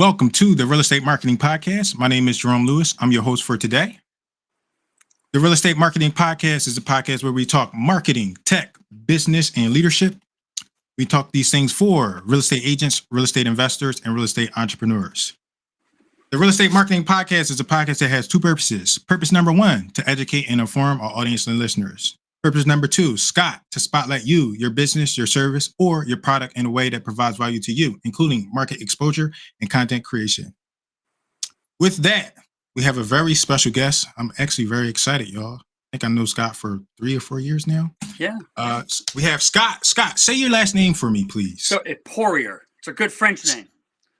Welcome to the Real Estate Marketing Podcast. My name is Jerome Lewis. I'm your host for today. The Real Estate Marketing Podcast is a podcast where we talk marketing, tech, business, and leadership. We talk these things for real estate agents, real estate investors, and real estate entrepreneurs. The Real Estate Marketing Podcast is a podcast that has two purposes. Purpose number one, to educate and inform our audience and listeners. Purpose number two, Scott, to spotlight you, your business, your service, or your product in a way that provides value to you, including market exposure and content creation. With that, we have a very special guest. I'm actually very excited, y'all. I think I know Scott for 3 or 4 years now. Yeah. We have Scott. Scott, say your last name for me, please. So Poirier. It's a good French name.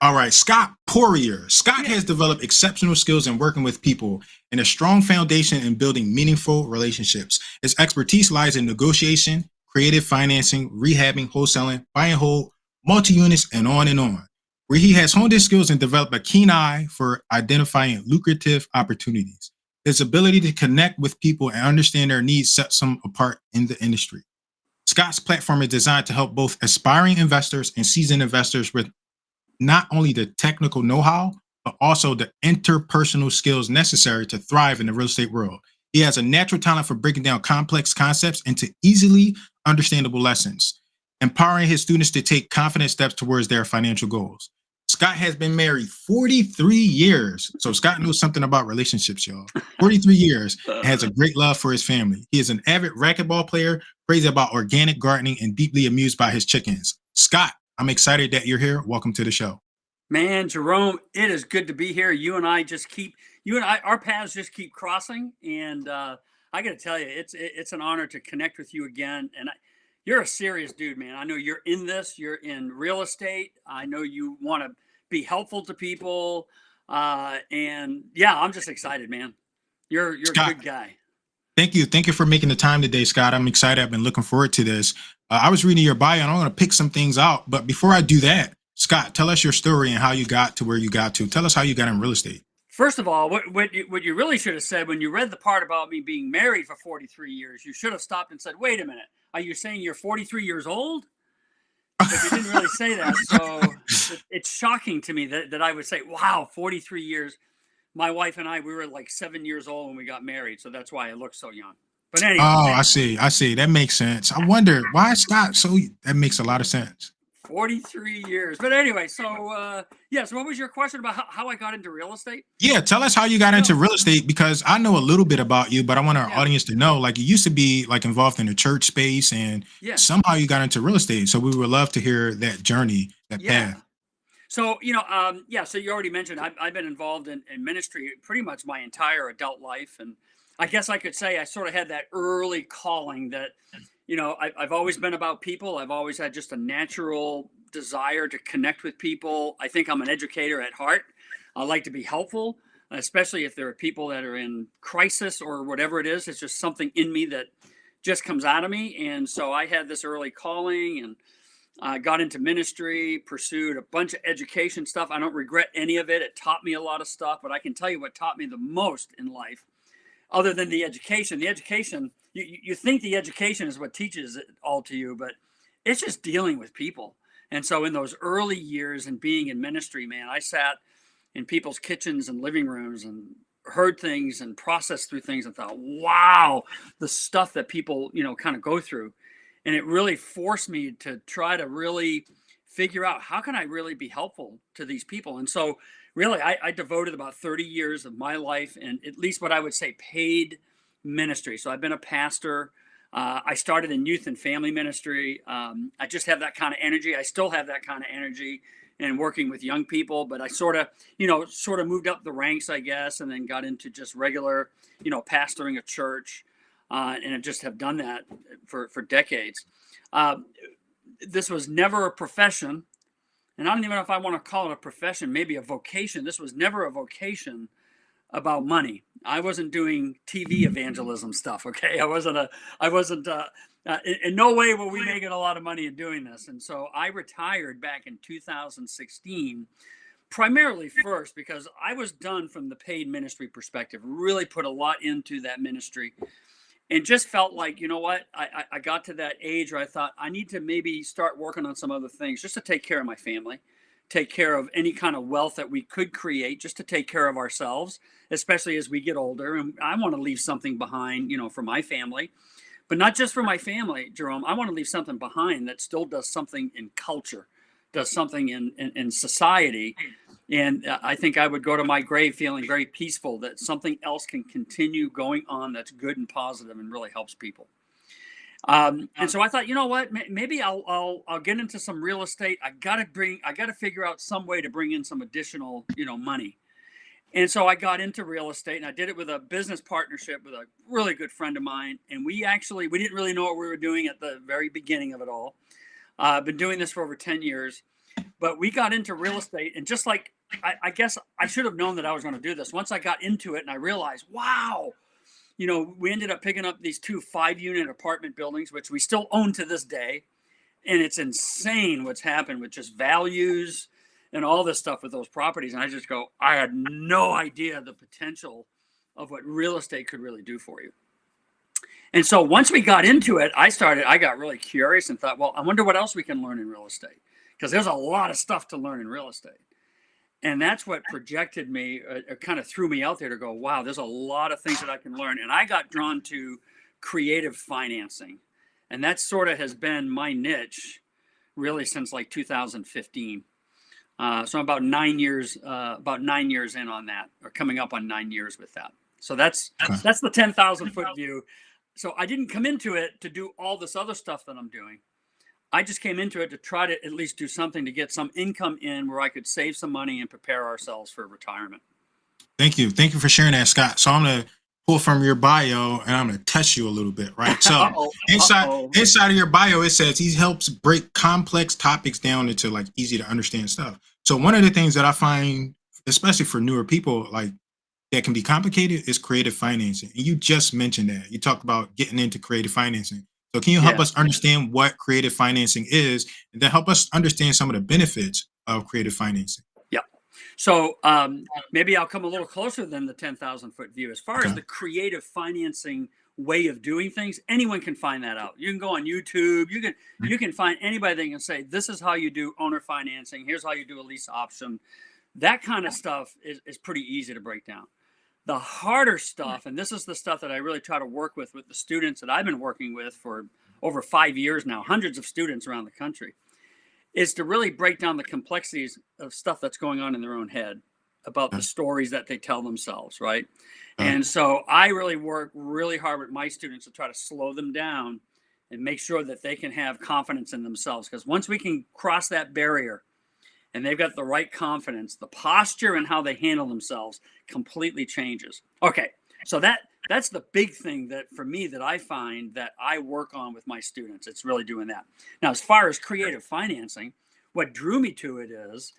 All right, Scot Poirier. Scott has developed exceptional skills in working with people and a strong foundation in building meaningful relationships. His expertise lies in negotiation, creative financing, rehabbing, wholesaling, buy and hold, multi-units, and on, where he has honed his skills and developed a keen eye for identifying lucrative opportunities. His ability to connect with people and understand their needs sets him apart in the industry. Scott's platform is designed to help both aspiring investors and seasoned investors with not only the technical know-how, but also the interpersonal skills necessary to thrive in the real estate world. He has a natural talent for breaking down complex concepts into easily understandable lessons, empowering his students to take confident steps towards their financial goals. Scott has been married 43 years. So Scott knows something about relationships, y'all. 43 years and has a great love for his family. He is an avid racquetball player, crazy about organic gardening, and deeply amused by his chickens. Scott, I'm excited that you're here. Welcome to the show. Man, Jerome, it is good to be here. Our paths just keep crossing. And I got to tell you, it's an honor to connect with you again. And you're a serious dude, man. I know you're in this. You're in real estate. I know you want to be helpful to people. And yeah, I'm just excited, man. You're Scott, a good guy. Thank you. Thank you for making the time today, Scott. I'm excited. I've been looking forward to this. I was reading your bio and I'm going to pick some things out. But before I do that, Scott, tell us your story and how you got to where you got to. Tell us how you got in real estate. First of all, what you really should have said when you read the part about me being married for 43 years, you should have stopped and said, wait a minute, are you saying you're 43 years old? But you didn't really say that. So it's shocking to me that I would say, wow, 43 years. My wife and we were like 7 years old when we got married. So that's why I look so young. But anyway. Oh, I see. That makes sense. I wonder why Scott. So that makes a lot of sense. 43 years. But anyway, so so what was your question about how I got into real estate? Yeah, tell us how you got into real estate, because I know a little bit about you, but I want our audience to know, like, you used to be like involved in the church space and somehow you got into real estate. So we would love to hear that journey, that path. So, so you already mentioned I've been involved in ministry pretty much my entire adult life. And I guess I could say I sort of had that early calling that, I've always been about people. I've always had just a natural desire to connect with people. I think I'm an educator at heart. I like to be helpful, especially if there are people that are in crisis or whatever it is. It's just something in me that just comes out of me. And so I had this early calling and I got into ministry, pursued a bunch of education stuff. I don't regret any of it. It taught me a lot of stuff, but I can tell you what taught me the most in life, other than the education. The education, you think the education is what teaches it all to you, but it's just dealing with people. And so in those early years and being in ministry, man, I sat in people's kitchens and living rooms and heard things and processed through things and thought, wow, the stuff that people, kind of go through. And it really forced me to try to really figure out how can I really be helpful to these people. And so really, I devoted about 30 years of my life and at least what I would say paid ministry. So I've been a pastor. I started in youth and family ministry. I just have that kind of energy. I still have that kind of energy in working with young people, but I sort of moved up the ranks, I guess, and then got into just regular, pastoring a church. And I just have done that for decades. This was never a profession. And I don't even know if I want to call it a profession, maybe a vocation. This was never a vocation about money. I wasn't doing TV evangelism stuff. Okay. I wasn't in no way were we making a lot of money in doing this. And so I retired back in 2016, primarily first because I was done from the paid ministry perspective, really put a lot into that ministry and just felt like, you know what, I got to that age where I thought I need to maybe start working on some other things just to take care of my family, take care of any kind of wealth that we could create just to take care of ourselves, especially as we get older. And I want to leave something behind, for my family, but not just for my family, Jerome. I want to leave something behind that still does something in culture, does something in society. And I think I would go to my grave feeling very peaceful that something else can continue going on that's good and positive and really helps people. And so I thought, you know what, maybe I'll get into some real estate. I got to figure out some way to bring in some additional, money. And so I got into real estate, and I did it with a business partnership with a really good friend of mine. And we didn't really know what we were doing at the very beginning of it all. I've been doing this for over 10 years, but we got into real estate, and just like, I guess I should have known that I was going to do this. Once I got into it and I realized, wow, we ended up picking up these 2 5-unit apartment buildings, which we still own to this day. And it's insane what's happened with just values and all this stuff with those properties. And I just go, I had no idea the potential of what real estate could really do for you. And so once we got into it, I got really curious and thought, well, I wonder what else we can learn in real estate, because there's a lot of stuff to learn in real estate. And that's what projected me, kind of threw me out there to go, wow, there's a lot of things that I can learn. And I got drawn to creative financing. And that sort of has been my niche really since like 2015. So I'm about 9 years in on that, or coming up on 9 years with that. So that's the 10,000 foot view. So I didn't come into it to do all this other stuff that I'm doing. I just came into it to try to at least do something to get some income in where I could save some money and prepare ourselves for retirement. Thank you. Thank you for sharing that, Scott. So I'm going to pull from your bio and I'm going to test you a little bit, right? So inside of your bio, it says he helps break complex topics down into like easy to understand stuff. So one of the things that I find, especially for newer people, like that can be complicated, is creative financing. And you just mentioned that. You talked about getting into creative financing. So can you help us understand what creative financing is, and then help us understand some of the benefits of creative financing? Yeah. So maybe I'll come a little closer than the 10,000 foot view. As far as the creative financing way of doing things, anyone can find that out. You can go on YouTube. You can find anybody that can say, this is how you do owner financing. Here's how you do a lease option. That kind of stuff is pretty easy to break down. The harder stuff, and this is the stuff that I really try to work with the students that I've been working with for over 5 years now, hundreds of students around the country, is to really break down the complexities of stuff that's going on in their own head about the stories that they tell themselves, right? And so I really work really hard with my students to try to slow them down and make sure that they can have confidence in themselves. Because once we can cross that barrier and they've got the right confidence, the posture and how they handle themselves completely changes. Okay, so that's the big thing that for me that I find that I work on with my students. It's really doing that. Now, as far as creative financing, what drew me to it is,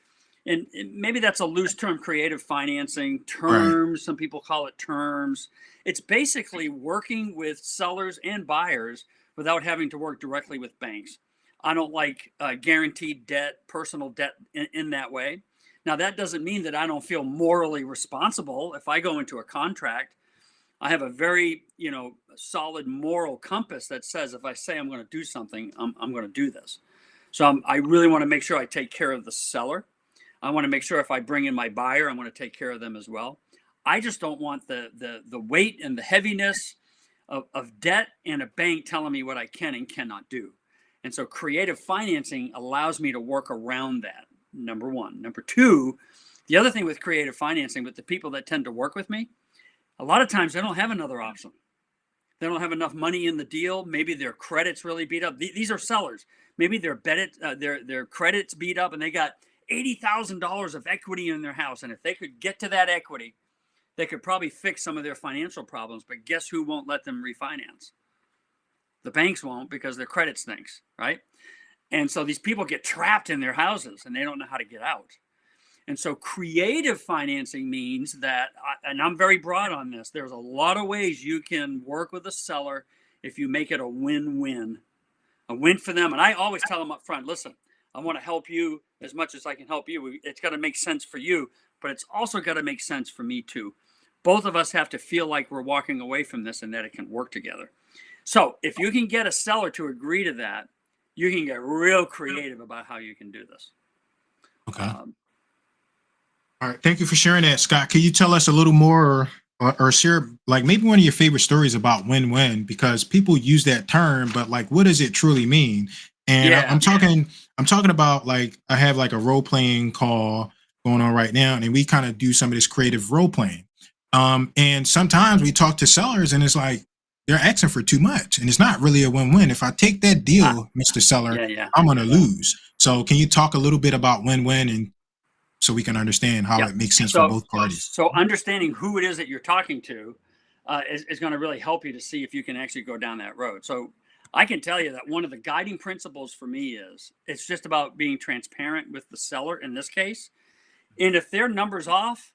and maybe that's a loose term, creative financing, terms, some people call it terms. It's basically working with sellers and buyers without having to work directly with banks. I don't like guaranteed debt, personal debt in that way. Now, that doesn't mean that I don't feel morally responsible. If I go into a contract, I have a very, solid moral compass that says if I say I'm going to do something, I'm going to do this. So I really want to make sure I take care of the seller. I want to make sure if I bring in my buyer, I'm going to take care of them as well. I just don't want the weight and the heaviness of debt and a bank telling me what I can and cannot do. And so creative financing allows me to work around that, number one. Number two, the other thing with creative financing, with the people that tend to work with me, a lot of times they don't have another option. They don't have enough money in the deal. Maybe their credit's really beat up. These are sellers. Maybe their credit's beat up and they got $80,000 of equity in their house. And if they could get to that equity, they could probably fix some of their financial problems. But guess who won't let them refinance? The banks won't, because their credit stinks, right? And so these people get trapped in their houses and they don't know how to get out. And so creative financing means that, and I'm very broad on this, there's a lot of ways you can work with a seller if you make it a win-win, a win for them. And I always tell them up front, listen, I want to help you as much as I can help you. It's got to make sense for you, but it's also got to make sense for me too. Both of us have to feel like we're walking away from this and that it can work together. So if you can get a seller to agree to that, you can get real creative about how you can do this. Okay. All right. Thank you for sharing that, Scott. Can you tell us a little more or share like maybe one of your favorite stories about win-win? Because people use that term, but like, what does it truly mean? And Yeah. I'm talking about like, I have like a role playing call going on right now, and we kind of do some of this creative role playing. And sometimes we talk to sellers and it's like, they're asking for too much and it's not really a win-win. If I take that deal, Mr. Seller, Yeah. I'm going to lose. So can you talk a little bit about win-win and so we can understand how Yeah. it makes sense for both parties? So understanding who it is that you're talking to is going to really help you to see if you can actually go down that road. So I can tell you that one of the guiding principles for me is it's just about being transparent with the seller in this case. And if their number's off,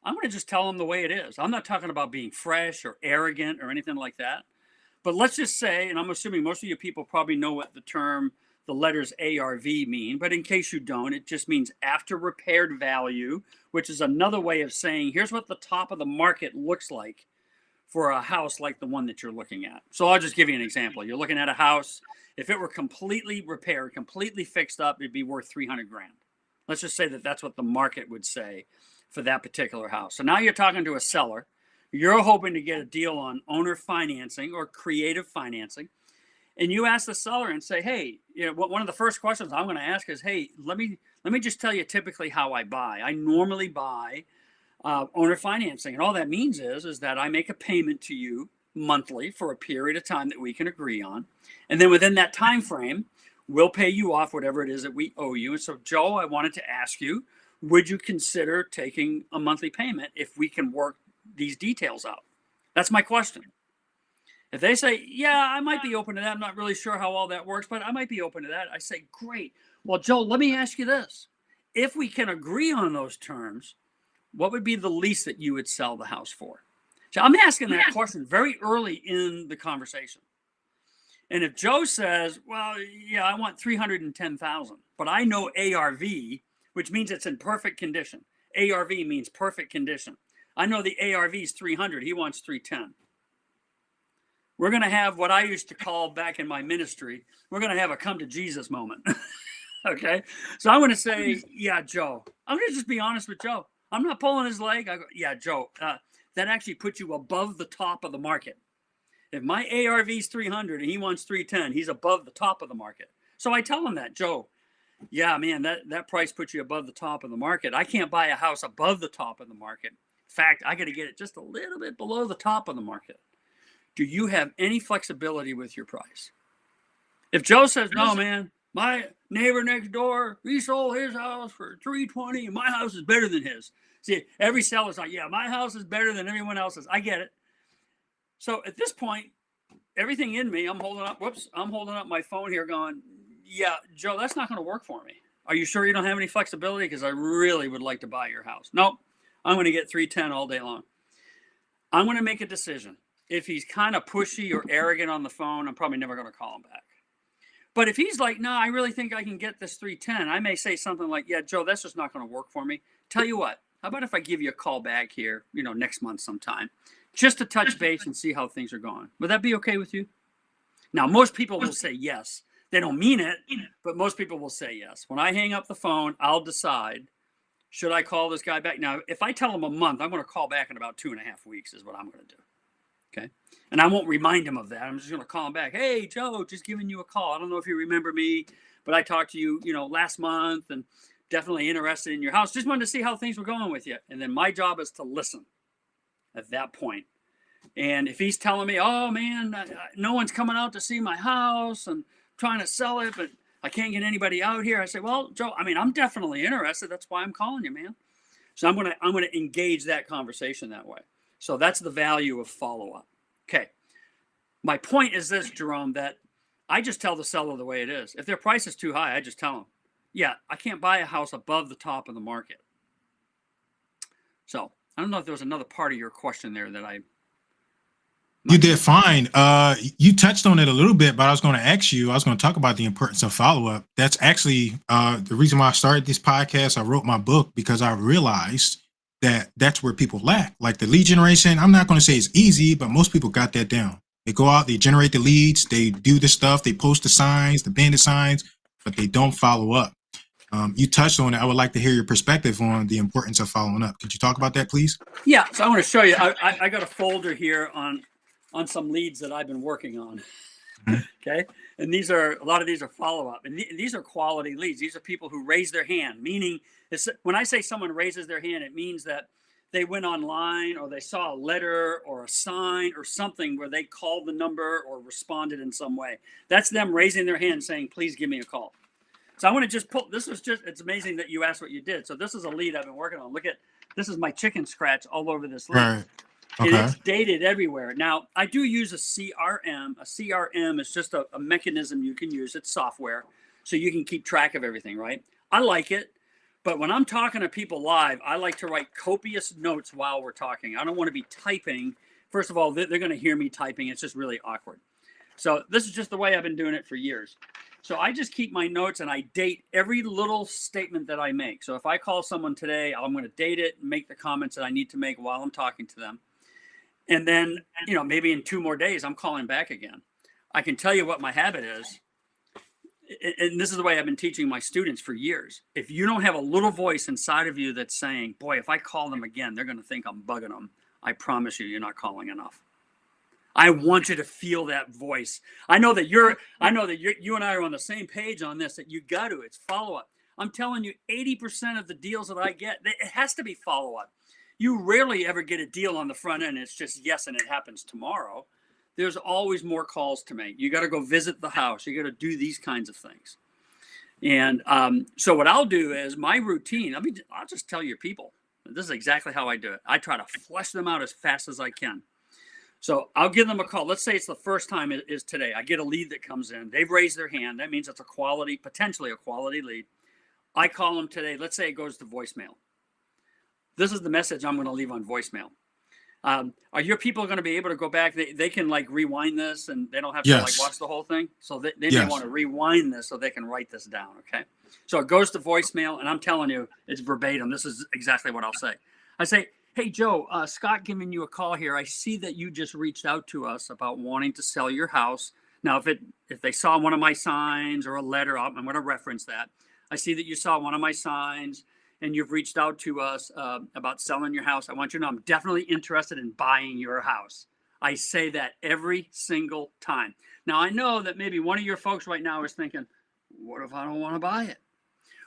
I'm going to just tell them the way it is. I'm not talking about being fresh or arrogant or anything like that. But let's just say, and I'm assuming most of you people probably know what the letters ARV mean, but in case you don't, it just means after repaired value, which is another way of saying here's what the top of the market looks like for a house like the one that you're looking at. So I'll just give you an example. You're looking at a house. If it were completely repaired, completely fixed up, it'd be worth 300 grand. Let's just say that that's what the market would say for that particular house. So now you're talking to a seller. You're hoping to get a deal on owner financing or creative financing. And you ask the seller and say, hey, one of the first questions I'm going to ask is, hey, let me just tell you typically how I buy. I normally buy owner financing. And all that means is that I make a payment to you monthly for a period of time that we can agree on. And then within that time frame, we'll pay you off whatever it is that we owe you. And so, Joe, I wanted to ask you, would you consider taking a monthly payment if we can work these details out? That's my question. If they say, yeah, I might be open to that. I'm not really sure how all that works, but I might be open to that. I say, great. Well, Joe, let me ask you this. If we can agree on those terms, what would be the least that you would sell the house for? So I'm asking that question very early in the conversation. And if Joe says, well, yeah, I want 310,000, but I know ARV, which means it's in perfect condition. ARV means perfect condition. I know the ARV is 300. He wants 310. We're going to have what I used to call back in my ministry, we're going to have a come to Jesus moment. Okay. So I'm going to say, yeah, Joe, I'm going to just be honest with Joe. I'm not pulling his leg. I go, yeah, Joe, that actually puts you above the top of the market. If my ARV is 300 and he wants 310, he's above the top of the market. So I tell him that, Joe, yeah, man, that price puts you above the top of the market. I can't buy a house above the top of the market. In fact, I got to get it just a little bit below the top of the market. Do you have any flexibility with your price? If Joe says, no, man, my neighbor next door, he sold his house for 320 and my house is better than his. See, every seller's like, yeah, my house is better than everyone else's. I get it. So at this point, everything in me, I'm holding up my phone here going, yeah, Joe, that's not going to work for me. Are you sure you don't have any flexibility? Because I really would like to buy your house. Nope, I'm going to get 310 all day long. I'm going to make a decision. If he's kind of pushy or arrogant on the phone, I'm probably never going to call him back. But if he's like, no, I really think I can get this 310, I may say something like, yeah, Joe, that's just not going to work for me. Tell you what, how about if I give you a call back here, next month sometime, just to touch base and see how things are going? Would that be okay with you? Now, most people will say yes. They don't mean it, but most people will say yes. When I hang up the phone, I'll decide, should I call this guy back? Now, if I tell him a month, I'm going to call back in about 2.5 weeks is what I'm going to do. Okay. And I won't remind him of that. I'm just going to call him back. Hey, Joe, just giving you a call. I don't know if you remember me, but I talked to you, last month and definitely interested in your house. Just wanted to see how things were going with you. And then my job is to listen at that point. And if he's telling me, oh man, no one's coming out to see my house and trying to sell it, but I can't get anybody out here. I say, well, Joe, I'm definitely interested. That's why I'm calling you, man. So I'm going to engage that conversation that way. So that's the value of follow-up. Okay. My point is this, Jerome, that I just tell the seller the way it is. If their price is too high, I just tell them, yeah, I can't buy a house above the top of the market. So I don't know if there was another part of your question there that You did fine. You touched on it a little bit, but I was going to talk about the importance of follow-up. That's actually the reason why I started this podcast. I wrote my book because I realized that's where people lack. Like the lead generation, I'm not going to say it's easy, but most people got that down. They go out, they generate the leads, they do the stuff, they post the signs, the bandit signs, but they don't follow up. You touched on it. I would like to hear your perspective on the importance of following up. Could you talk about that, please? Yeah, so I want to show you. I got a folder here on some leads that I've been working on. Mhm. Okay, and a lot of these are follow up, and these are quality leads. These are people who raise their hand. Meaning, when I say someone raises their hand, it means that they went online or they saw a letter or a sign or something where they called the number or responded in some way. That's them raising their hand saying, "Please give me a call." So I want to just pull. It's amazing that you asked what you did. So this is a lead I've been working on. Look at this is my chicken scratch all over this lead. Right. And Okay. it's dated everywhere. Now, I do use a CRM. A CRM is just a mechanism you can use. It's software, so you can keep track of everything, right? I like it, but when I'm talking to people live, I like to write copious notes while we're talking. I don't want to be typing. First of all, they're going to hear me typing. It's just really awkward. So this is just the way I've been doing it for years. So I just keep my notes and I date every little statement that I make. So if I call someone today, I'm going to date it and make the comments that I need to make while I'm talking to them. And then, maybe in 2 more days, I'm calling back again. I can tell you what my habit is. And this is the way I've been teaching my students for years. If you don't have a little voice inside of you that's saying, boy, if I call them again, they're going to think I'm bugging them. I promise you're not calling enough. I want you to feel that voice. I know that you and I are on the same page on this, that you got to, it's follow up. I'm telling you, 80% of the deals that I get, it has to be follow up. You rarely ever get a deal on the front end. It's just yes, and it happens tomorrow. There's always more calls to make. You got to go visit the house. You got to do these kinds of things. And so what I'll do is my routine. I'll just tell your people. This is exactly how I do it. I try to flesh them out as fast as I can. So I'll give them a call. Let's say it's the first time it is today. I get a lead that comes in. They've raised their hand. That means it's potentially a quality lead. I call them today. Let's say it goes to voicemail. This is the message I'm going to leave on voicemail. Are your people going to be able to go back? They can rewind this and they don't have to watch the whole thing. So they may want to rewind this so they can write this down. Okay. So it goes to voicemail and I'm telling you, it's verbatim. This is exactly what I'll say. I say, hey, Joe, Scott giving you a call here. I see that you just reached out to us about wanting to sell your house. Now, if they saw one of my signs or a letter, I'm going to reference that. I see that you saw one of my signs and you've reached out to us about selling your house. I want you to know I'm definitely interested in buying your house. I say that every single time. Now, I know that maybe one of your folks right now is thinking, what if I don't want to buy it?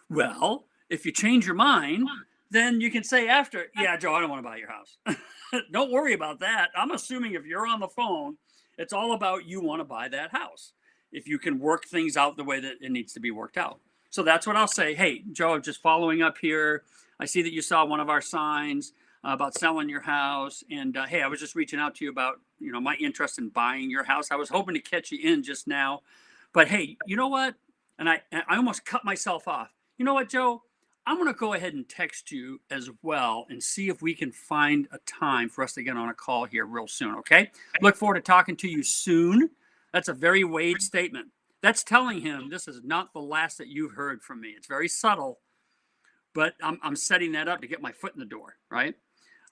Well, if you change your mind, then you can say after, yeah, Joe, I don't want to buy your house. Don't worry about that. I'm assuming if you're on the phone, it's all about you want to buy that house. If you can work things out the way that it needs to be worked out. So that's what I'll say. Hey, Joe, just following up here. I see that you saw one of our signs about selling your house. And hey, I was just reaching out to you about, my interest in buying your house. I was hoping to catch you in just now. But hey, you know what? And I almost cut myself off. You know what, Joe? I'm going to go ahead and text you as well and see if we can find a time for us to get on a call here real soon, okay? Look forward to talking to you soon. That's a very Wade statement. That's telling him this is not the last that you've heard from me. It's very subtle, but I'm setting that up to get my foot in the door, right?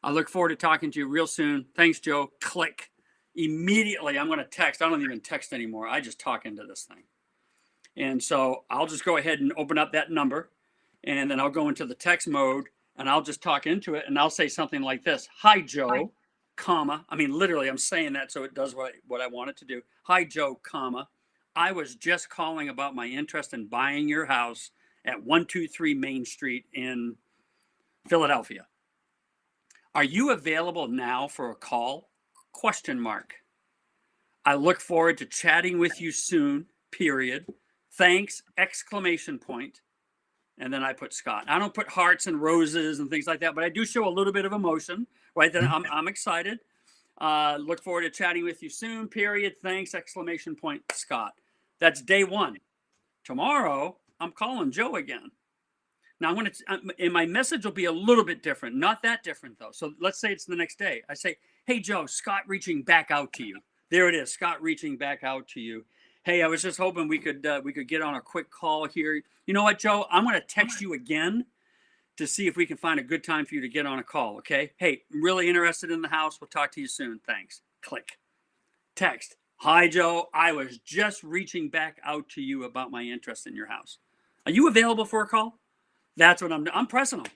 I look forward to talking to you real soon. Thanks, Joe. Click. Immediately, I'm going to text. I don't even text anymore. I just talk into this thing. And so I'll just go ahead and open up that number, and then I'll go into the text mode, and I'll just talk into it, and I'll say something like this. Hi, Joe, comma. Literally, I'm saying that so it does what I want it to do. Hi, Joe, comma. I was just calling about my interest in buying your house at 123 Main Street in Philadelphia. Are you available now for a call? Question mark. I look forward to chatting with you soon, period. Thanks, exclamation point. And then I put Scott. I don't put hearts and roses and things like that, but I do show a little bit of emotion, right? Then I'm excited. Look forward to chatting with you soon, period. Thanks, exclamation point, Scott. That's day one. Tomorrow, I'm calling Joe again. Now, and my message will be a little bit different. Not that different, though. So let's say it's the next day. I say, hey, Joe, Scott reaching back out to you. There it is, Scott reaching back out to you. Hey, I was just hoping we could get on a quick call here. You know what, Joe? I'm going to text you again to see if we can find a good time for you to get on a call, okay? Hey, I'm really interested in the house. We'll talk to you soon. Thanks. Click. Text. Hi, Joe. I was just reaching back out to you about my interest in your house. Are you available for a call? That's what I'm pressing them.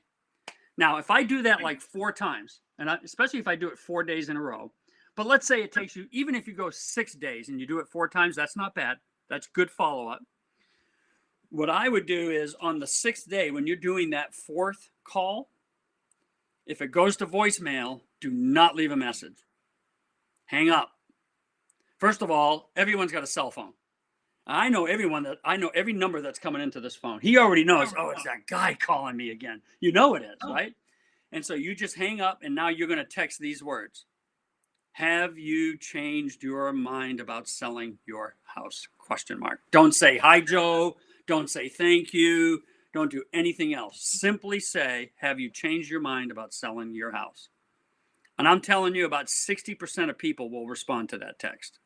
Now, if I do that like 4 times, and especially if I do it 4 days in a row, but let's say it takes you, even if you go 6 days and you do it 4 times, that's not bad. That's good follow-up. What I would do is on the 6th day, when you're doing that 4th call, if it goes to voicemail, do not leave a message. Hang up. First of all, everyone's got a cell phone. I know every number that's coming into this phone. He already knows, oh, it's that guy calling me again. You know it is, right? And so you just hang up, and now you're going to text these words. Have you changed your mind about selling your house? ? Don't say, hi, Joe. Don't say thank you. Don't do anything else. Simply say, have you changed your mind about selling your house? And I'm telling you, about 60% of people will respond to that text.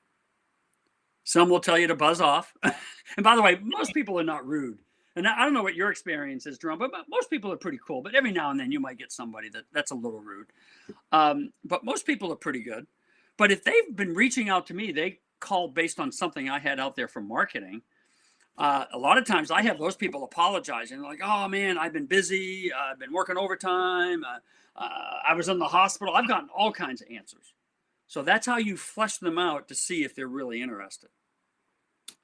Some will tell you to buzz off. And by the way, most people are not rude. And I don't know what your experience is, Jerome, but most people are pretty cool. But every now and then you might get somebody that's a little rude. But most people are pretty good. But if they've been reaching out to me, they call based on something I had out there for marketing. A lot of times I have those people apologizing, like, oh man, I've been busy. I've been working overtime. I was in the hospital. I've gotten all kinds of answers. So that's how you flesh them out to see if they're really interested.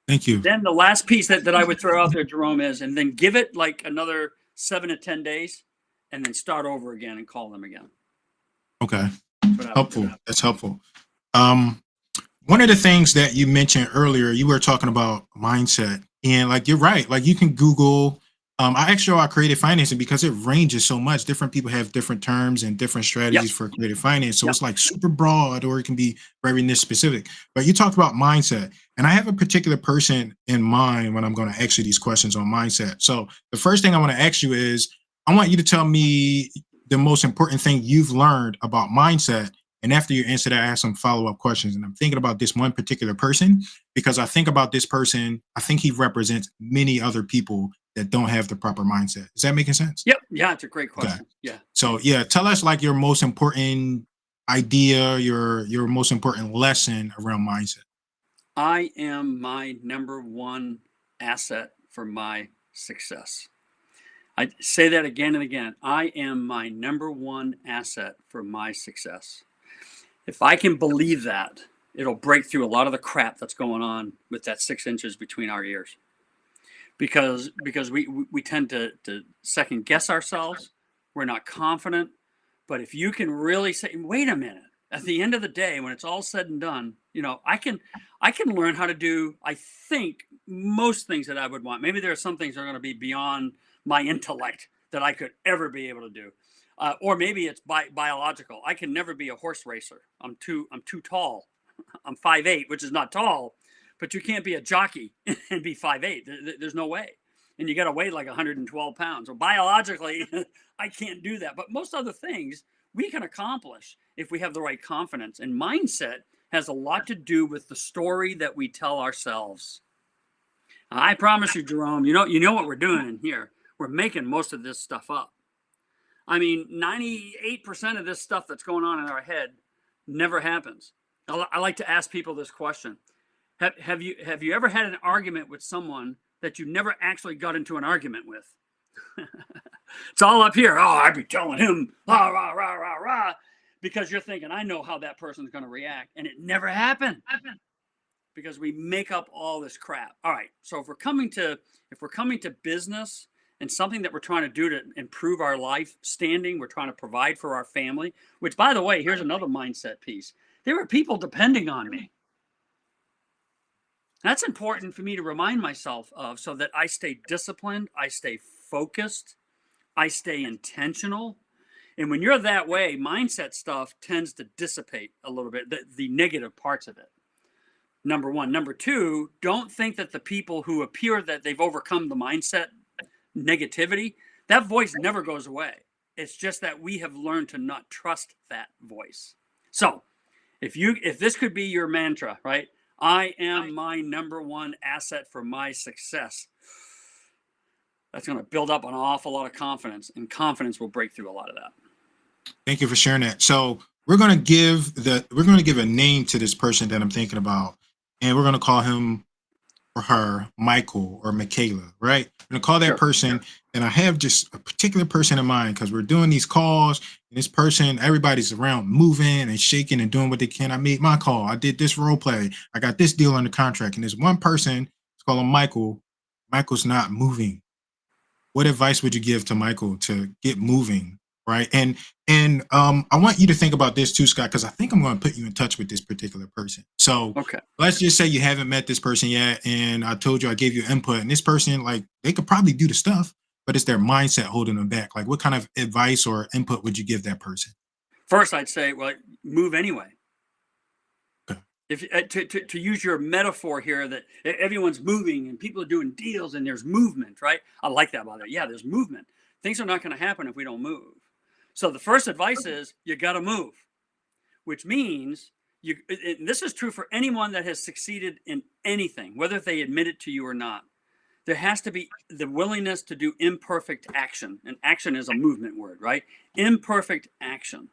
Thank you. Then the last piece that I would throw out there, Jerome, is, and then give it like another 7 to 10 days and then start over again and call them again. Okay. Helpful. That's helpful. One of the things that you mentioned earlier, you were talking about mindset, and like, you're right. Like, you can Google, I asked you about creative financing because it ranges so much. Different people have different terms and different strategies for creative finance. So it's like super broad, or it can be very niche specific. But you talked about mindset, and I have a particular person in mind when I'm going to ask you these questions on mindset. So the first thing I want to ask you is, I want you to tell me the most important thing you've learned about mindset. And after you answer that, I have some follow-up questions. And I'm thinking about this one particular person because I think about this person, I think he represents many other people that don't have the proper mindset. Is that making sense? Yep. Yeah, it's a great question. Okay. Yeah. So yeah, tell us like your most important idea, your most important lesson around mindset. I am my number one asset for my success. I say that again and again. I am my number one asset for my success. If I can believe that, it'll break through a lot of the crap that's going on with that 6 inches between our ears. Because we tend to second guess ourselves. We're not confident. But if you can really say, wait a minute, at the end of the day, when it's all said and done, I can learn how to do, I think, most things that I would want. Maybe there are some things that are going to be beyond my intellect that I could ever be able to do. Or maybe it's biological. I can never be a horse racer. I'm too tall. I'm 5'8", which is not tall, but you can't be a jockey and be 5'8". There's no way. And you got to weigh like 112 pounds. So biologically, I can't do that. But most other things we can accomplish if we have the right confidence. And mindset has a lot to do with the story that we tell ourselves. I promise you, Jerome, you know what we're doing in here. We're making most of this stuff up. I mean, 98% of this stuff that's going on in our head never happens. I like to ask people this question. Have you ever had an argument with someone that you never actually got into an argument with? It's all up here. Oh, I'd be telling him, rah, rah, rah, rah, rah, because you're thinking, I know how that person's going to react. And it never happened because we make up all this crap. All right. So if we're coming to business and something that we're trying to do to improve our life standing, we're trying to provide for our family, which, by the way, here's another mindset piece. There are people depending on me. That's important for me to remind myself of so that I stay disciplined, I stay focused, I stay intentional. And when you're that way, mindset stuff tends to dissipate a little bit, the negative parts of it. Number one. Number two, don't think that the people who appear that they've overcome the mindset negativity, that voice never goes away. It's just that we have learned to not trust that voice. So if this could be your mantra, right? I am my number one asset for my success. That's going to build up an awful lot of confidence, and confidence will break through a lot of that. Thank you for sharing that. So we're going to give a name to this person that I'm thinking about, and we're going to call him or her Michael or Michaela, right? I'm gonna call that Sure. person, and I have just a particular person in mind because we're doing these calls, and this person, everybody's around moving and shaking and doing what they can. I made my call. I did this role play. I got this deal under contract, and there's one person. Let's call him Michael. Michael's not moving. What advice would you give to Michael to get moving, right? And I want you to think about this too, Scott, because I think I'm going to put you in touch with this particular person. So Okay. let's just say you haven't met this person yet, and I told you I gave you input, and this person, like, they could probably do the stuff, but it's their mindset holding them back. Like, what kind of advice or input would you give that person? First, I'd say, well, move anyway. Okay. If to use your metaphor here, that everyone's moving and people are doing deals and there's movement, right? I like that about it. Yeah, there's movement. Things are not going to happen if we don't move. So the first advice is you got to move, which means you. And this is true for anyone that has succeeded in anything, whether they admit it to you or not. There has to be the willingness to do imperfect action, and action is a movement word, right? Imperfect action.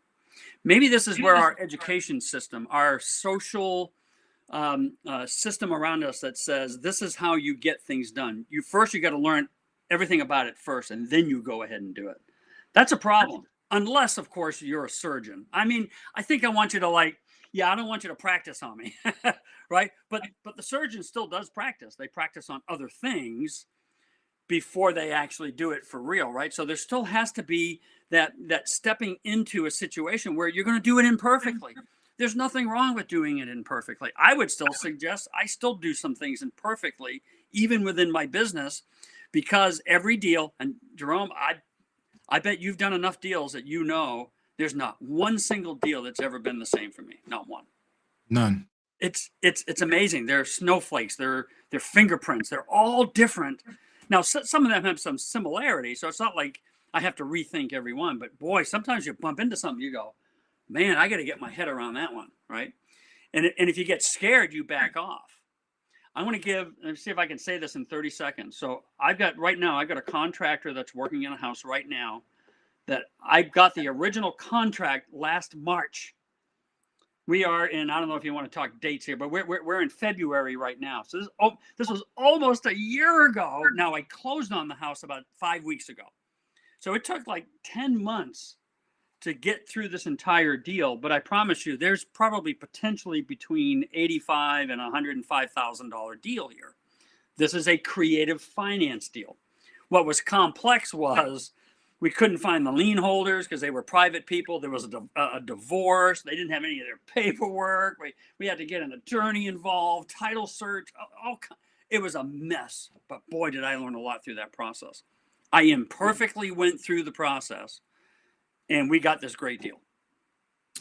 Maybe this is where our education system, our social system around us that says this is how you get things done. You got to learn everything about it first, and then you go ahead and do it. That's a problem. Unless, of course, you're a surgeon. I mean, I think I want you to I don't want you to practice on me, right? But the surgeon still does practice. They practice on other things before they actually do it for real, right? So there still has to be that stepping into a situation where you're going to do it imperfectly. There's nothing wrong with doing it imperfectly. I would still suggest I still do some things imperfectly, even within my business, because every deal, and Jerome, I bet you've done enough deals that there's not one single deal that's ever been the same for me. Not one. None. It's amazing. They're snowflakes. They're fingerprints. They're all different. Now, some of them have some similarity, so it's not like I have to rethink every one. But boy, sometimes you bump into something, you go, man, I got to get my head around that one, right? And if you get scared, you back off. Let me see if I can say this in 30 seconds. So I've got a contractor that's working in a house right now that I got the original contract last March. We are in, I don't know if you want to talk dates here, but we're in February right now. So this was almost a year ago. Now I closed on the house about 5 weeks ago. So it took like 10 months to get through this entire deal. But I promise you, there's probably potentially between $85,000 and $105,000 deal here. This is a creative finance deal. What was complex was we couldn't find the lien holders because they were private people. There was a divorce. They didn't have any of their paperwork. We had to get an attorney involved, title search. It was a mess. But boy, did I learn a lot through that process. I imperfectly went through the process, and we got this great deal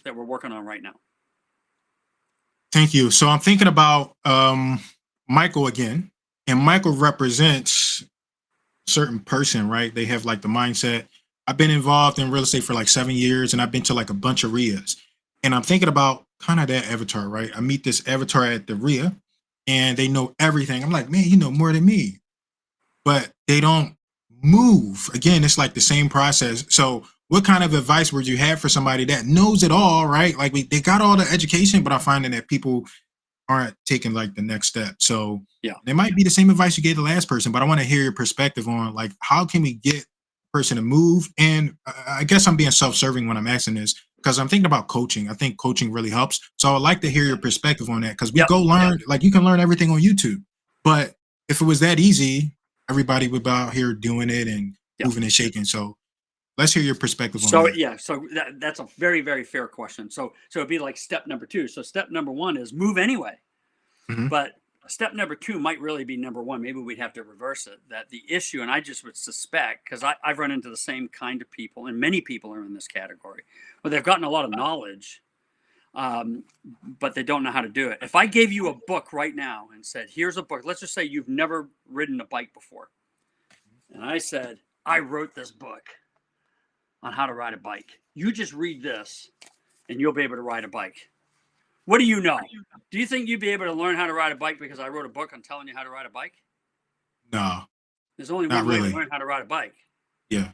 that we're working on right now. Thank you. So I'm thinking about Michael again, and Michael represents a certain person, right? They have like the mindset. I've been involved in real estate for like 7 years, and I've been to like a bunch of RIAs. And I'm thinking about kind of that avatar, right? I meet this avatar at the RIA, and they know everything. I'm like, man, you know more than me, but they don't move. Again, it's like the same process. So what kind of advice would you have for somebody that knows it all, right? Like they got all the education, but I'm finding that people aren't taking like the next step. So Yeah. it might be the same advice you gave the last person, but I want to hear your perspective on like, how can we get a person to move? And I guess I'm being self-serving when I'm asking this because I'm thinking about coaching. I think coaching really helps. So I'd like to hear your perspective on that because we go learn, like you can learn everything on YouTube, but if it was that easy, everybody would be out here doing it and moving and shaking. So let's hear your perspective on that. So that's a very, very fair question. So it'd be like step number 2. So step number 1 is move anyway. Mm-hmm. But step number 2 might really be number 1. Maybe we'd have to reverse it. That the issue, and I just would suspect, because I've run into the same kind of people, and many people are in this category, where they've gotten a lot of knowledge, but they don't know how to do it. If I gave you a book right now and said, here's a book, let's just say you've never ridden a bike before. And I said, I wrote this book on how to ride a bike. You just read this and you'll be able to ride a bike. What do you know? Do you think you'd be able to learn how to ride a bike because I wrote a book on telling you how to ride a bike? No. There's only one way to learn how to ride a bike. Yeah.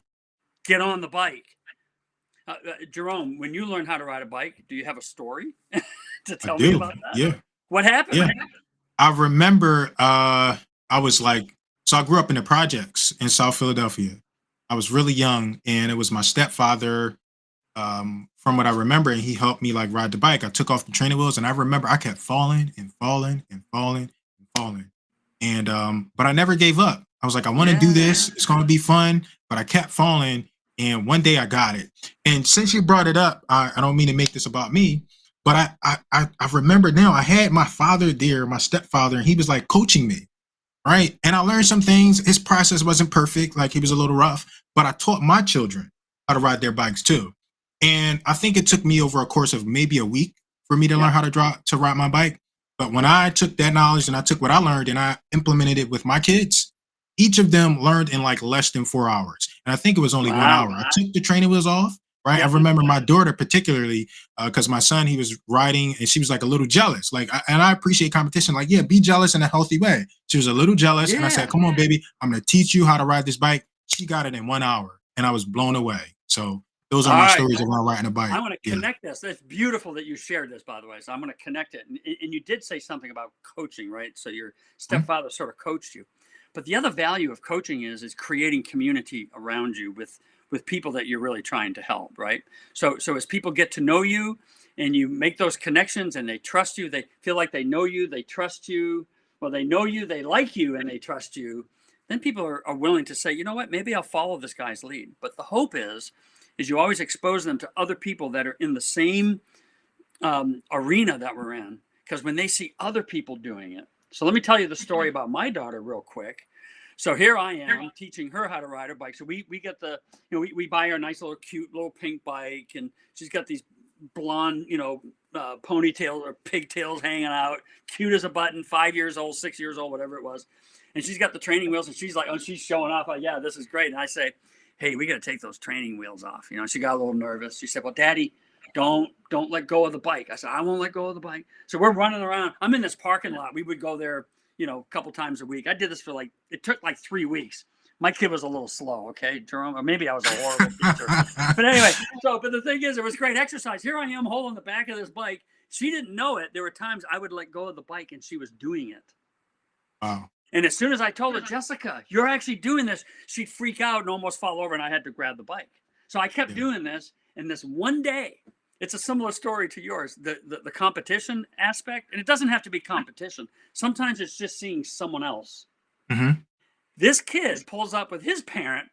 Get on the bike. Jerome, when you learn how to ride a bike, do you have a story to tell me about that? Yeah. What happened? Yeah. I remember I was like, so I grew up in the projects in South Philadelphia. I was really young, and it was my stepfather. From what I remember, and he helped me like ride the bike. I took off the training wheels, and I remember I kept falling and falling and falling and falling. And but I never gave up. I was like, I want to do Yeah. this. It's going to be fun. But I kept falling, and one day I got it. And since you brought it up, I don't mean to make this about me, but I remember now. I had my father there, my stepfather, and he was like coaching me, right? And I learned some things. His process wasn't perfect, like he was a little rough, but I taught my children how to ride their bikes too. And I think it took me over a course of maybe a week for me to learn Yep. how to ride my bike. But when I took that knowledge and I took what I learned and I implemented it with my kids, each of them learned in like less than 4 hours. And I think it was only 1 hour. Wow. I took the training wheels off, right? I Yep. remember my daughter particularly, because my son, he was riding and she was like a little jealous. Like, and I appreciate competition. Like, yeah, be jealous in a healthy way. She was a little jealous. And I said, Yeah. come on, baby, I'm going to teach you how to ride this bike. She got it in 1 hour and I was blown away. So those are All my right. stories around riding a bike. I want to Yeah. connect this. That's beautiful that you shared this, by the way. So I'm going to connect it. And you did say something about coaching, right? So your Mhm. stepfather sort of coached you. But the other value of coaching is creating community around you with people that you're really trying to help, right? So as people get to know you and you make those connections and they trust you, they feel like they know you, they trust you. Well, they know you, they like you, and they trust you. Then people are willing to say, you know what, maybe I'll follow this guy's lead. But the hope is you always expose them to other people that are in the same arena that we're in. Because when they see other people doing it, so let me tell you the story about my daughter real quick. So here I am teaching her how to ride her bike. So we get we buy her a nice little cute little pink bike, and she's got these blonde, ponytails or pigtails hanging out, cute as a button, 5 years old, 6 years old, whatever it was. And she's got the training wheels, and she's like, oh, she's showing off. Like, yeah, this is great. And I say, hey, we got to take those training wheels off. She got a little nervous. She said, well, Daddy, don't let go of the bike. I said, I won't let go of the bike. So we're running around. I'm in this parking lot. We would go there, a couple times a week. I did this for it took like 3 weeks. My kid was a little slow, okay, Jerome, or maybe I was a horrible teacher. But anyway, but the thing is, it was great exercise. Here I am holding the back of this bike. She didn't know it. There were times I would let go of the bike and she was doing it. Wow. And as soon as I told her, Jessica, you're actually doing this, she'd freak out and almost fall over, and I had to grab the bike. So I kept doing this, and this one day, it's a similar story to yours, the competition aspect, and it doesn't have to be competition. Sometimes it's just seeing someone else. Mm-hmm. This kid pulls up with his parent,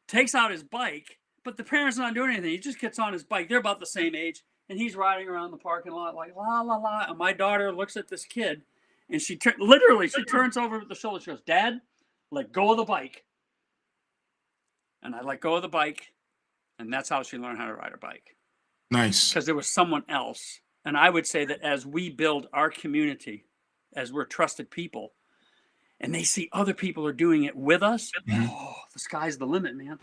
takes out his bike, but the parent's not doing anything. He just gets on his bike. They're about the same age, and he's riding around the parking lot like la la la. And my daughter looks at this kid, and she turns over the shoulder. She goes, "Dad, let go of the bike." And I let go of the bike, and that's how she learned how to ride her bike. Nice. Because there was someone else. And I would say that as we build our community, as we're trusted people, and they see other people are doing it with us, the sky's the limit, man.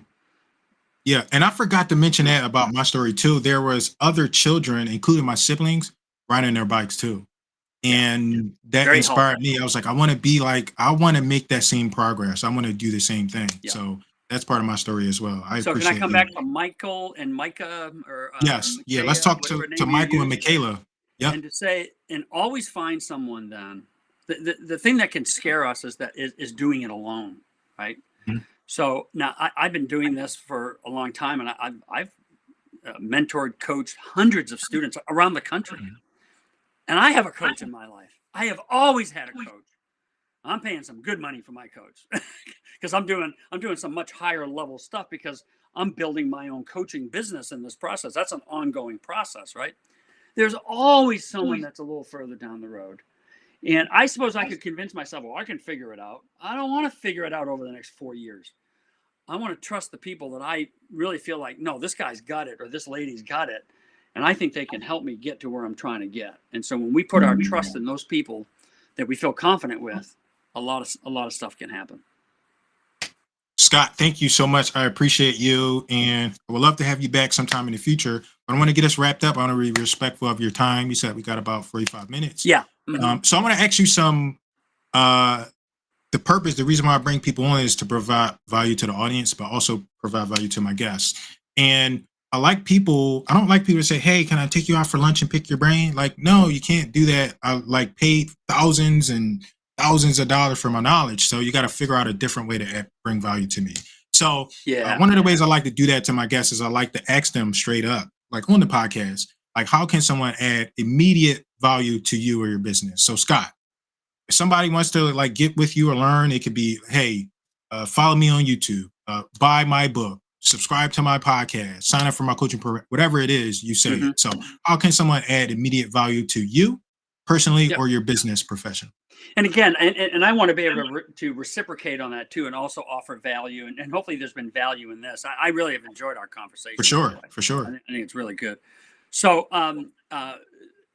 Yeah, and I forgot to mention that about my story too. There was other children, including my siblings, riding their bikes too. And that Very inspired me. I was like, I want to make that same progress. I want to do the same thing. Yeah. So that's part of my story as well. I So can appreciate I come that. back to Michael and Micah or Yes. Yeah. Let's Micaiah, talk whatever to name you Michael and use? Michaela. Yep. And to say, and always find someone then. The thing that can scare us is doing it alone, right? Mhm. So now I've been doing this for a long time, and I've mentored, coached hundreds of students around the country. And I have a coach in my life. I have always had a coach. I'm paying some good money for my coach because I'm doing some much higher level stuff because I'm building my own coaching business in this process. That's an ongoing process, right? There's always someone that's a little further down the road. And I suppose I could convince myself, well, I can figure it out. I don't want to figure it out over the next 4 years. I want to trust the people that I really feel like, no, this guy's got it or this lady's got it. And I think they can help me get to where I'm trying to get. And so when we put our trust in those people that we feel confident with, a lot of stuff can happen. Scott, thank you so much. I appreciate you, and I would love to have you back sometime in the future. But I want to get us wrapped up. I want to be respectful of your time. You said we got about 45 minutes. Yeah. So I want to ask you some. The reason why I bring people on is to provide value to the audience, but also provide value to my guests. And I like people. I don't like people to say, "Hey, can I take you out for lunch and pick your brain?" Like, no, you can't do that. I like paid thousands and thousands of dollars for my knowledge, so you got to figure out a different way to bring value to me. So, Yeah. one of the ways I like to do that to my guests is I like to ask them straight up, like on the podcast, like, how can someone add immediate value to you or your business? So, Scott, if somebody wants to like get with you or learn, it could be, hey, follow me on YouTube, buy my book, subscribe to my podcast, sign up for my coaching program, whatever it is, you say Hmm. it. So how can someone add immediate value to you personally Yep. or your business profession? And again, and I want to be able to reciprocate on that too, and also offer value. And hopefully, there's been value in this. I really have enjoyed our For conversation, by the sure. way. For sure. I think it's really good. So,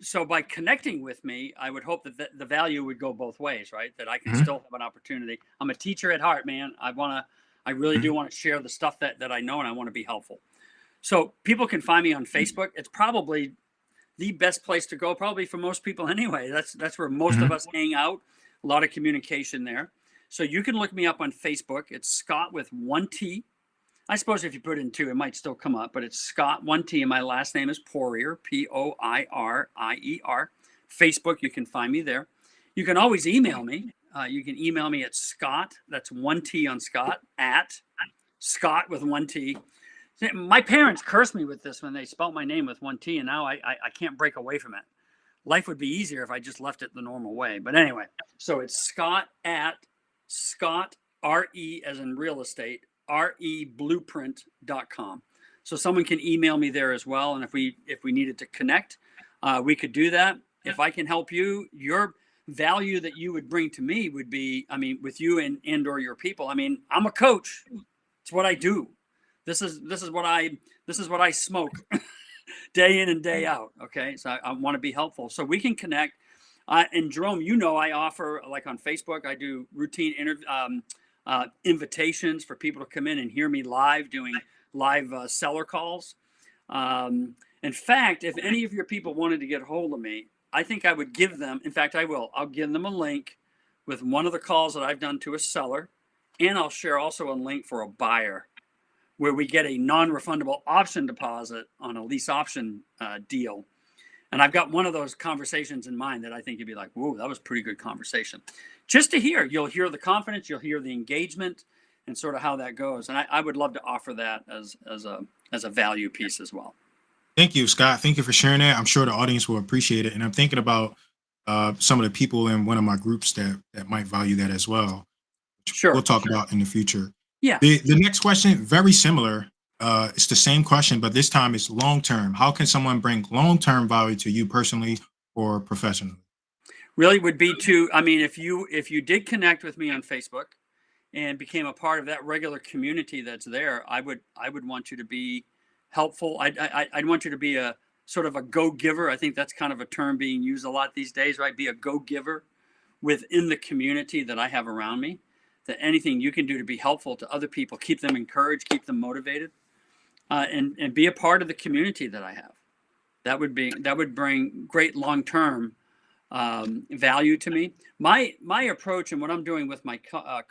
so by connecting with me, I would hope that the value would go both ways, right? That I can Mhm. still have an opportunity. I'm a teacher at heart, man. I really do Mhm. want to share the stuff that I know, and I want to be helpful. So people can find me on Facebook. It's probably the best place to go, probably for most people anyway. That's where most of Mhm. us hang out. A lot of communication there. So you can look me up on Facebook. It's Scott with one T. I suppose if you put in two, it might still come up, but it's Scott one T, and my last name is Poirier, Poirier. Facebook, you can find me there. You can always email me. You can email me at Scott. That's one T on Scott at Scott with one T. My parents cursed me with this when they spelt my name with one T, and now I can't break away from it. Life would be easier if I just left it the normal way. But anyway, so it's Scott at Scott, RE as in real estate, reblueprint.com. So someone can email me there as well. And if we needed to connect, we could do that. If I can help you, your value that you would bring to me would be, I mean, with you and or your people. I mean, I'm a coach. It's what I do. This is what I smoke day in and day out. Okay, so I want to be helpful, so we can connect. And Jerome, I offer, like on Facebook, I do routine invitations for people to come in and hear me live, doing live seller calls. In fact, if any of your people wanted to get a hold of me, I think I would give them. In fact, I will. I'll give them a link with one of the calls that I've done to a seller, and I'll share also a link for a buyer where we get a non-refundable option deposit on a lease option deal. And I've got one of those conversations in mind that I think you'd be like, whoa, that was a pretty good conversation. Just to hear, you'll hear the confidence, you'll hear the engagement, and sort of how that goes. And I would love to offer that as a value piece as well. Thank you, Scott. Thank you for sharing that. I'm sure the audience will appreciate it. And I'm thinking about some of the people in one of my groups that might value that as well, which we'll Sure. talk about in the future. Yeah. The next question, very similar. It's the same question, but this time it's long term. How can someone bring long term value to you personally or professionally? Really would be to, I mean, if you did connect with me on Facebook and became a part of that regular community that's there, I would want you to be helpful. I'd want you to be a sort of a go giver. I think that's kind of a term being used a lot these days, right? Be a go giver within the community that I have around me. That anything you can do to be helpful to other people, keep them encouraged, keep them motivated, and be a part of the community that I have. That would bring great long term value to me. My approach and what I'm doing with my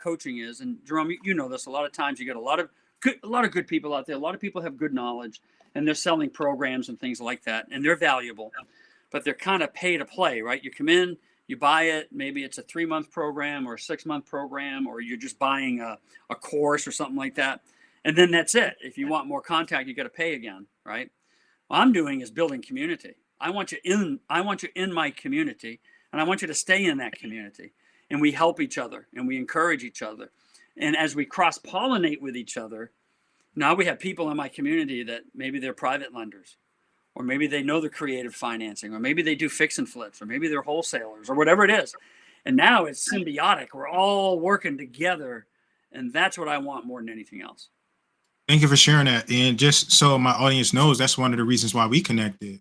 coaching is, and Jerome, you know this. A lot of times you get a lot of good people out there. A lot of people have good knowledge, and they're selling programs and things like that, and they're valuable, but they're kind of pay to play, right? You come in, you buy it. Maybe it's a 3-month program or a 6-month program, or you're just buying a course or something like that, and then that's it. If you want more contact, you got to pay again, right? What I'm doing is building community. I want you in my community, and I want you to stay in that community. And we help each other and we encourage each other. And as we cross pollinate with each other, now we have people in my community that maybe they're private lenders, or maybe they know the creative financing, or maybe they do fix and flips, or maybe they're wholesalers, or whatever it is. And now it's symbiotic. We're all working together. And that's what I want more than anything else. Thank you for sharing that. And just so my audience knows, that's one of the reasons why we connected.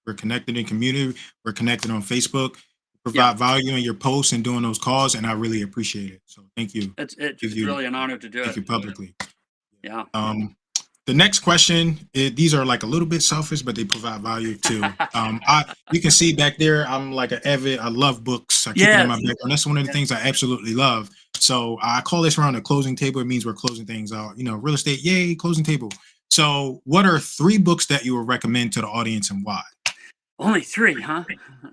We're connected in community. We're connected on Facebook. Yeah. Provide value in your posts and doing those calls, and I really appreciate it. So thank you. Give It's you really an honor to do thank it. you publicly. Yeah. The next question, these are like a little bit selfish, but they provide value too. You can see back there, I'm like an avid. I love books. I keep it in my Yes. background. That's one of the things I absolutely love. So I call this around the closing table. It means we're closing things out. Real estate, yay, closing table. So, what are 3 books that you would recommend to the audience and why? Only 3, huh?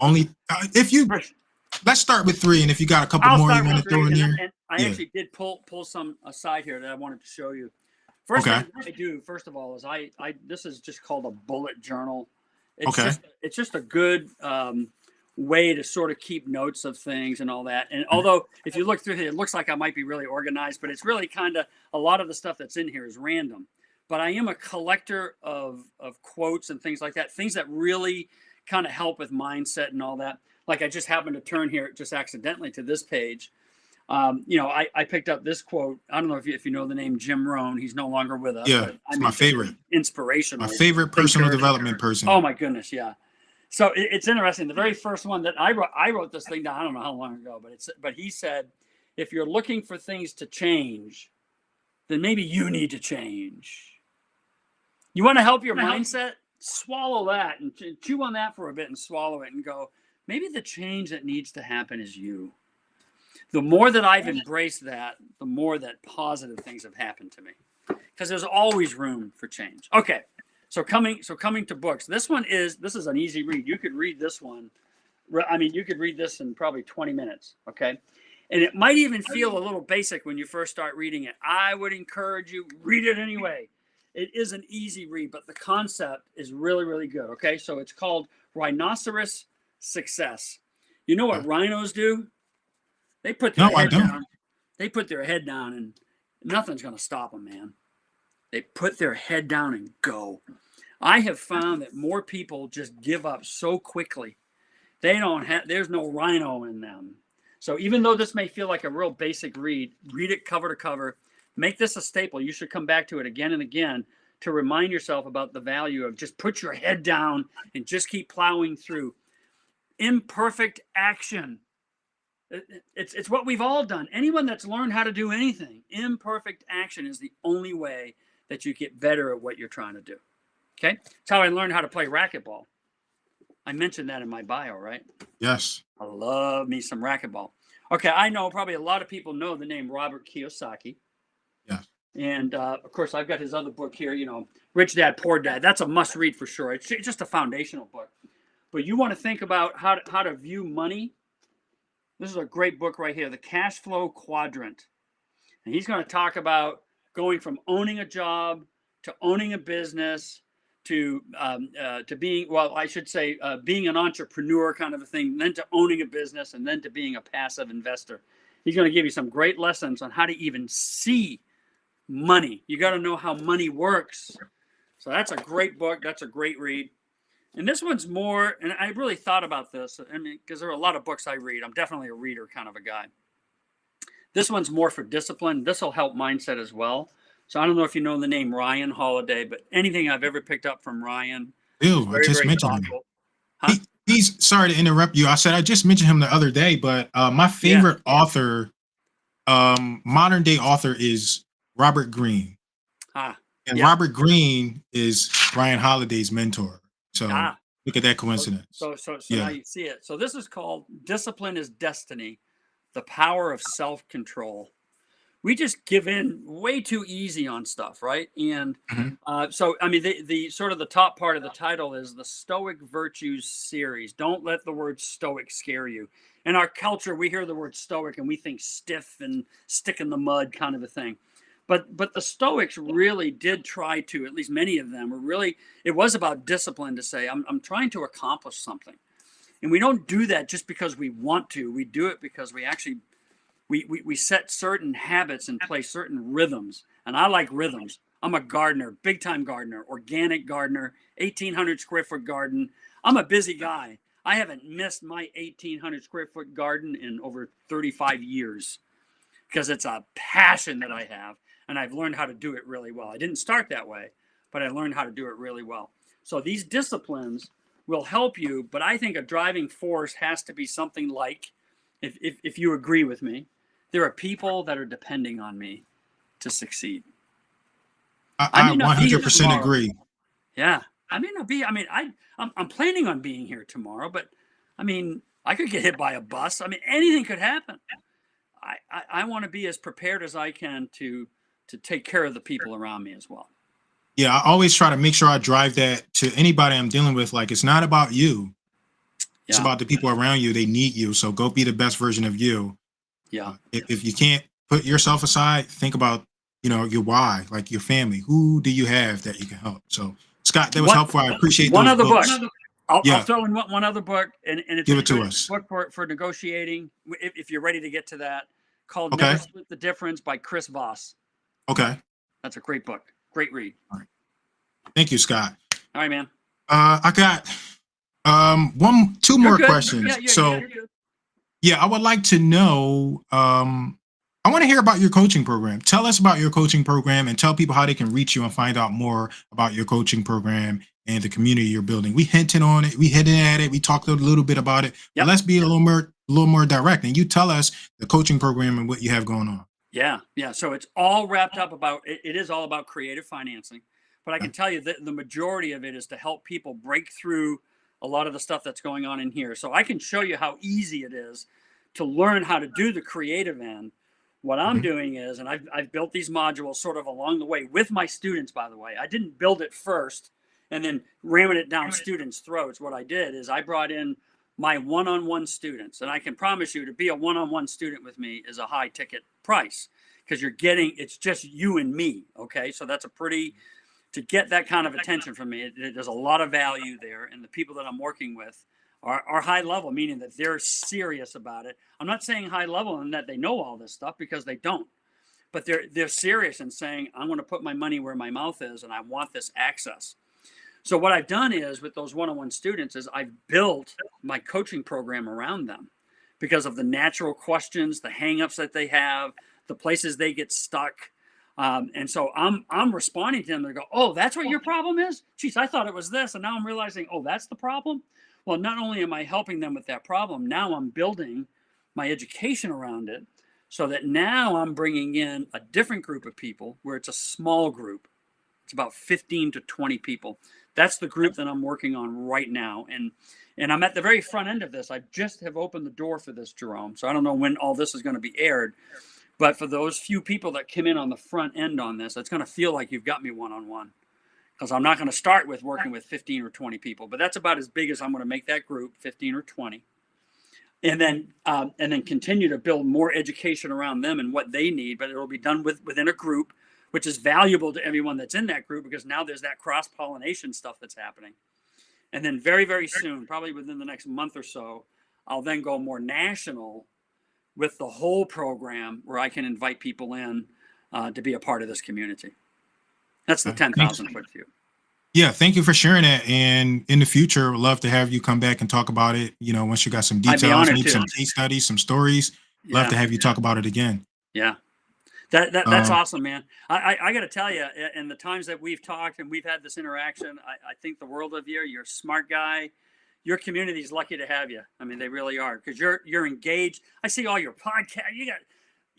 Only if you First, let's start with 3, and if you got a couple I'll more you start want with to throw 3, in there, and I yeah, actually did pull some aside here that I wanted to show you. First okay, thing I do, first of all, is I this is just called a bullet journal. okay, It's just a good way to sort of keep notes of things and all that. And although if you look through here, it looks like I might be really organized, but it's really kind of a lot of the stuff that's in here is random. But I am a collector of quotes and things like that, things that really kind of help with mindset and all that. Like I just happened to turn here just accidentally to this page. I picked up this quote. I don't know if you know the name Jim Rohn. He's no longer with us, yeah, but I it's my mean, just favorite, my inspirational favorite personal thinker. development person. Oh my goodness, yeah. So it's interesting. The very first one that I wrote this thing down. I don't know how long ago, but he said, if you're looking for things to change, then maybe you need to change. You want to help your mindset? Swallow that and chew on that for a bit and swallow it and go, maybe the change that needs to happen is you. The more that I've embraced that, the more that positive things have happened to me. Because there's always room for change. Okay. So coming to books. This is an easy read. You could read this one. I mean, you could read this in probably 20 minutes. Okay. And it might even feel a little basic when you first start reading it. I would encourage you, read it anyway. It is an easy read, but the concept is really, really good. Okay. So it's called Rhinoceros Success. You know what rhinos do? They put their No, I head don't. down. They put their head down and nothing's going to stop them, man. They put their head down and go. I have found that more people just give up so quickly. There's no rhino in them. So even though this may feel like a real basic read it cover to cover. Make this a staple. You should come back to it again and again to remind yourself about the value of just put your head down and just keep plowing through. Imperfect action. It's what we've all done. Anyone that's learned how to do anything, imperfect action is the only way that you get better at what you're trying to do. Okay? It's how I learned how to play racquetball. I mentioned that in my bio, right? Yes. I love me some racquetball. Okay, I know probably a lot of people know the name Robert Kiyosaki. Yes. And of course, I've got his other book here, Rich Dad, Poor Dad. That's a must read for sure. It's just a foundational book. But you want to think about how to view money. This is a great book right here, The Cash Flow Quadrant. And he's going to talk about going from owning a job to owning a business to being, well, I should say, being an entrepreneur kind of a thing, then to owning a business, and then to being a passive investor. He's going to give you some great lessons on how to even see money. You got to know how money works. So that's a great book. That's a great read. And this one's more, and I really thought about this, I mean, because there are a lot of books I read. I'm definitely a reader kind of a guy. This one's more for discipline. This will help mindset as well. So I don't know if you know the name Ryan Holiday, but anything I've ever picked up from Ryan is Ew, I very, just very mentioned him. thoughtful. Huh? He's sorry to interrupt you. I said I just mentioned him the other day, but my favorite author, modern day author, is Robert Greene. And Robert Greene is Ryan Holiday's mentor. So look at that coincidence. So now you see it. So this is called Discipline is Destiny, the Power of Self-Control. We just give in way too easy on stuff, right? And so, I mean, the sort of the top part of the title is the Stoic Virtues series. Don't let the word stoic scare you. In our culture, we hear the word stoic and we think stiff and stick in the mud kind of a thing. But the Stoics really did try to, at least many of them were really, it was about discipline to say, I'm trying to accomplish something. And we don't do that just because we want to. We do it because we actually, we set certain habits in place, certain rhythms. And I like rhythms. I'm a gardener, big time gardener, organic gardener, 1,800 square foot garden. I'm a busy guy. I haven't missed my 1,800 square foot garden in over 35 years because it's a passion that I have. And I've learned how to do it really well. I didn't start that way, but I learned how to do it really well. So these disciplines will help you, but I think a driving force has to be something like, if you agree with me, there are people that are depending on me to succeed. I 100% agree. Yeah, I may not be. I mean, I'm planning on being here tomorrow, but I mean, I could get hit by a bus. I mean, anything could happen. I want to be as prepared as I can to take care of the people around me as well. Yeah, I always try to make sure I drive that to anybody I'm dealing with. Like, it's not about you. It's Yeah. about the people around you. They need you. So go be the best version of you. Yeah. If you can't put yourself aside, think about, your why, like your family. Who do you have that you can help? So, Scott, that was helpful. I appreciate one those other book. books. I'll Yeah, throw in one other book, and it's give a it to good us. book for negotiating if you're ready to get to that, called Okay. Never Split the Difference by Chris Voss. Okay. That's a great book. Great read. All right. Thank you, Scott. All right, man. I got two You're more good. questions. You're good. Yeah, I would like to know. I want to hear about your coaching program. Tell us about your coaching program and tell people how they can reach you and find out more about your coaching program and the community you're building. We hinted on it. We hinted at it. We talked a little bit about it. Yep. But let's be a little more direct. And you tell us the coaching program and what you have going on. Yeah. So it's all wrapped up about. It is all about creative financing, but I can tell you that the majority of it is to help people break through a lot of the stuff that's going on in here. So I can show you how easy it is to learn how to do the creative end. What I'm doing is, and I've built these modules sort of along the way with my students, by the way. I didn't build it first and then ramming it down students' throats. What I did is I brought in my one-on-one students, and I can promise you to be a one-on-one student with me is a high ticket price because it's just you and me. Okay. So that's to get that kind of attention from me, there's a lot of value there. And the people that I'm working with are high level, meaning that they're serious about it. I'm not saying high level and that they know all this stuff because they don't, but they're serious and saying, I'm going to put my money where my mouth is and I want this access. So what I've done is with those one-on-one students is I've built my coaching program around them because of the natural questions, the hangups that they have, the places they get stuck. And so I'm responding to them. They go, oh, that's what your problem is? Geez, I thought it was this. And now I'm realizing, oh, that's the problem. Well, not only am I helping them with that problem, now I'm building my education around it so that now I'm bringing in a different group of people where it's a small group. It's about 15 to 20 people. That's the group that I'm working on right now. And I'm at the very front end of this. I just have opened the door for this, Jerome. So I don't know when all this is going to be aired. But for those few people that come in on the front end on this, it's going to feel like you've got me one-on-one. Because I'm not going to start with working with 15 or 20 people, but that's about as big as I'm going to make that group, 15 or 20, and then continue to build more education around them and what they need. But it'll be done within a group, which is valuable to everyone that's in that group because now there's that cross-pollination stuff that's happening. And then very, very soon, probably within the next month or so, I'll then go more national with the whole program where I can invite people in to be a part of this community. That's the 10,000 foot view. Yeah, thank you for sharing that. And in the future, we'd love to have you come back and talk about it. Once you got some details, maybe some case studies, some stories. Love to have you talk about it again. Yeah, that's awesome, man. I got to tell you, in the times that we've talked and we've had this interaction, I think the world of you. You're a smart guy. Your community's lucky to have you. I mean, they really are because you're engaged. I see all your podcasts.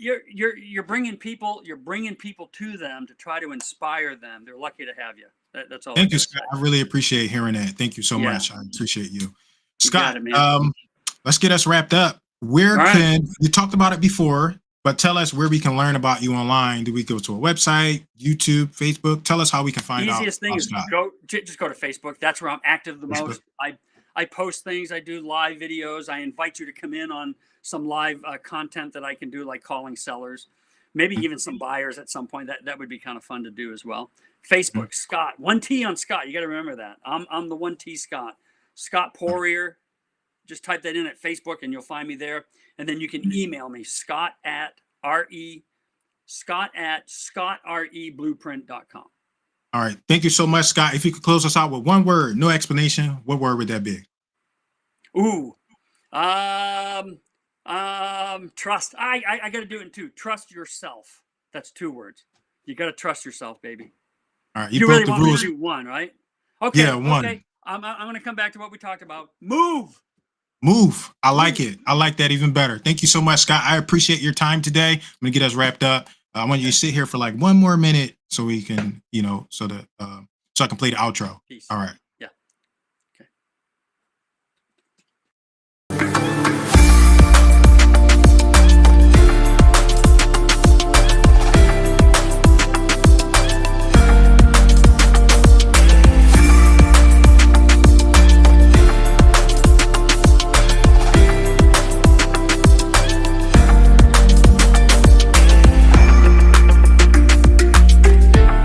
You're bringing people to them to try to inspire them. They're lucky to have you. That's all. Thank you, Scott. I really appreciate hearing that. Thank you so much. I appreciate you, Scott. Let's get us wrapped up. You talked about it before, but tell us where we can learn about you online. Do we go to a website, YouTube, Facebook? Tell us how we can find out. Easiest thing is just go to Facebook. That's where I'm active the most. I post things. I do live videos. I invite you to come in on some live content that I can do, like calling sellers, maybe even some buyers at some point. That would be kind of fun to do as well. Facebook, Scott, 1T on Scott. You got to remember that. I'm the 1T Scott. Scot Poirier. Just type that in at Facebook and you'll find me there. And then you can email me, Scott at scottreblueprint.com. All right. Thank you so much, Scott. If you could close us out with one word, no explanation, what word would that be? Ooh. Trust. I got to do it in two. Trust yourself. That's 2 words. You got to trust yourself, baby. All right. You really want me to do one, right? Okay. Yeah, one. Okay. I'm going to come back to what we talked about. Move. I like it. I like that even better. Thank you so much, Scott. I appreciate your time today. I'm going to get us wrapped up. I want you to sit here for like 1 more minute so we can, so I can play the outro. Peace. All right.